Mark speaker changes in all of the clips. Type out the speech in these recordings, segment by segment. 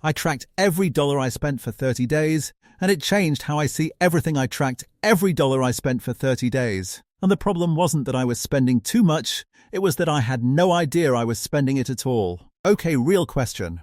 Speaker 1: I tracked every dollar I spent for 30 days, and it changed how I see everything. I tracked every dollar I spent for 30 days. And the problem wasn't that I was spending too much, it was that I had no idea I was spending it at all. Okay, real question.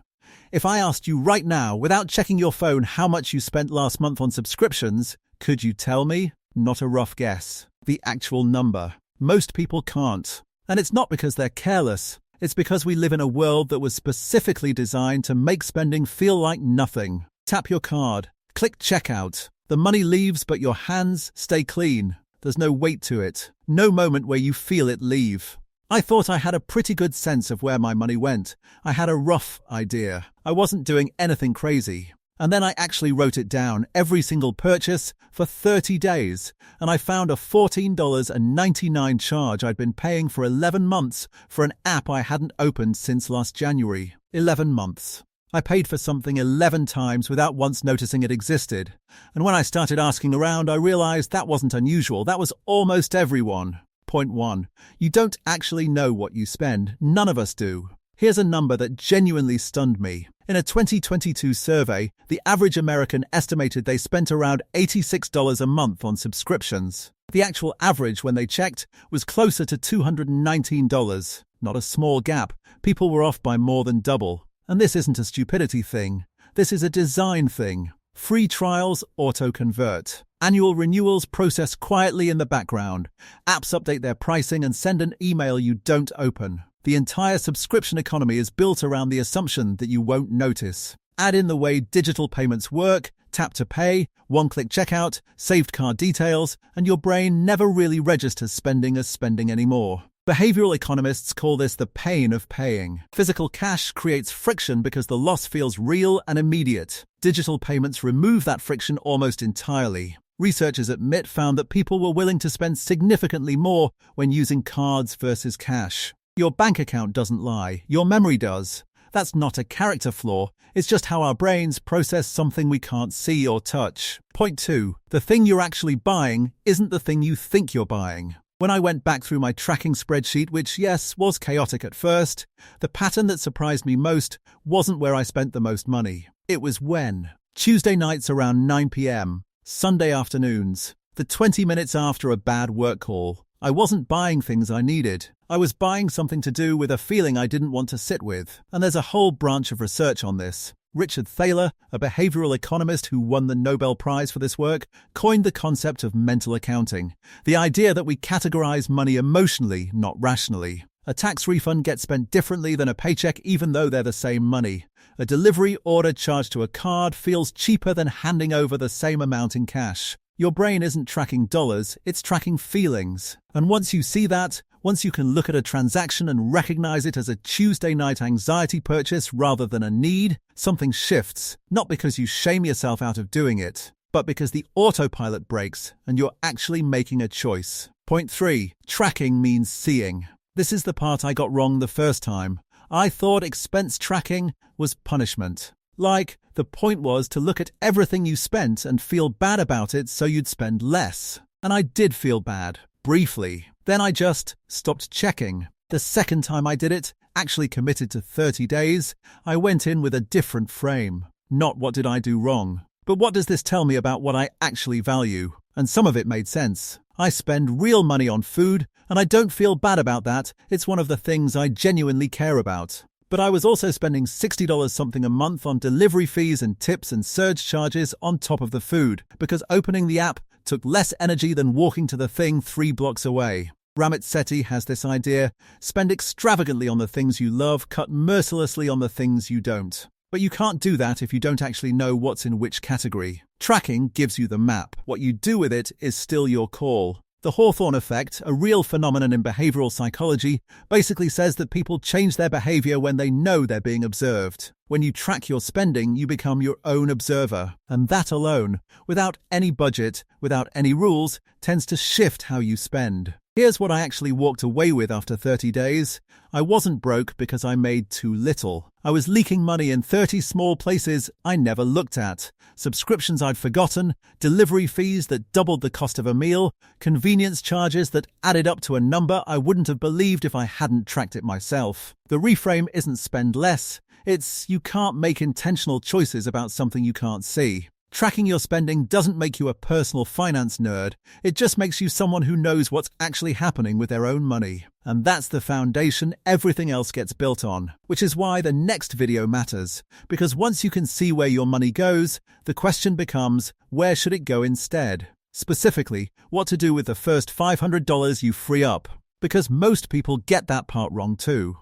Speaker 1: If I asked you right now, without checking your phone, how much you spent last month on subscriptions, could you tell me? Not a rough guess. The actual number. Most people can't. And it's not because they're careless. It's because we live in a world that was specifically designed to make spending feel like nothing. Tap your card. Click checkout. The money leaves, but your hands stay clean. There's no weight to it. No moment where you feel it leave. I thought I had a pretty good sense of where my money went. I had a rough idea. I wasn't doing anything crazy. And then I actually wrote it down, every single purchase, for 30 days. And I found a $14.99 charge I'd been paying for 11 months for an app I hadn't opened since last January. 11 months. I paid for something 11 times without once noticing it existed. And when I started asking around, I realized that wasn't unusual. That was almost everyone. Point 1. You don't actually know what you spend. None of us do. Here's a number that genuinely stunned me. In a 2022 survey, the average American estimated they spent around $86 a month on subscriptions. The actual average, when they checked, was closer to $219. Not a small gap. People were off by more than double. And this isn't a stupidity thing. This is a design thing. Free trials auto-convert. Annual renewals process quietly in the background. Apps update their pricing and send an email you don't open. The entire subscription economy is built around the assumption that you won't notice. Add in the way digital payments work, tap to pay, one-click checkout, saved card details, and your brain never really registers spending as spending anymore. Behavioral economists call this the pain of paying. Physical cash creates friction because the loss feels real and immediate. Digital payments remove that friction almost entirely. Researchers at MIT found that people were willing to spend significantly more when using cards versus cash. Your bank account doesn't lie, your memory does. That's not a character flaw, it's just how our brains process something we can't see or touch. Point 2. The thing you're actually buying isn't the thing you think you're buying. When I went back through my tracking spreadsheet, which, yes, was chaotic at first, the pattern that surprised me most wasn't where I spent the most money. It was when. Tuesday nights around 9 p.m., Sunday afternoons, the 20 minutes after a bad work call. I wasn't buying things I needed. I was buying something to do with a feeling I didn't want to sit with. And there's a whole branch of research on this. Richard Thaler, a behavioral economist who won the Nobel Prize for this work, coined the concept of mental accounting, the idea that we categorize money emotionally, not rationally. A tax refund gets spent differently than a paycheck even though they're the same money. A delivery order charged to a card feels cheaper than handing over the same amount in cash. Your brain isn't tracking dollars, it's tracking feelings. And once you see that, once you can look at a transaction and recognize it as a Tuesday night anxiety purchase rather than a need, something shifts, not because you shame yourself out of doing it, but because the autopilot breaks and you're actually making a choice. Point 3. Tracking means seeing. This is the part I got wrong the first time. I thought expense tracking was punishment. Like, the point was to look at everything you spent and feel bad about it so you'd spend less. And I did feel bad, briefly. Then I just stopped checking. The second time I did it, actually committed to 30 days, I went in with a different frame. Not what did I do wrong, but what does this tell me about what I actually value? And some of it made sense. I spend real money on food, and I don't feel bad about that. It's one of the things I genuinely care about. But I was also spending $60 something a month on delivery fees and tips and surge charges on top of the food, because opening the app took less energy than walking to the thing 3 blocks away. Ramit Sethi has this idea: spend extravagantly on the things you love, cut mercilessly on the things you don't. But you can't do that if you don't actually know what's in which category. Tracking gives you the map. What you do with it is still your call. The Hawthorne effect, a real phenomenon in behavioral psychology, basically says that people change their behavior when they know they're being observed. When you track your spending, you become your own observer. And that alone, without any budget, without any rules, tends to shift how you spend. Here's what I actually walked away with after 30 days. I wasn't broke because I made too little. I was leaking money in 30 small places I never looked at. Subscriptions I'd forgotten, delivery fees that doubled the cost of a meal, convenience charges that added up to a number I wouldn't have believed if I hadn't tracked it myself. The reframe isn't spend less, You can't make intentional choices about something you can't see. Tracking your spending doesn't make you a personal finance nerd, it just makes you someone who knows what's actually happening with their own money. And that's the foundation everything else gets built on, which is why the next video matters. Because once you can see where your money goes, the question becomes, where should it go instead? Specifically, what to do with the first $500 you free up. Because most people get that part wrong too.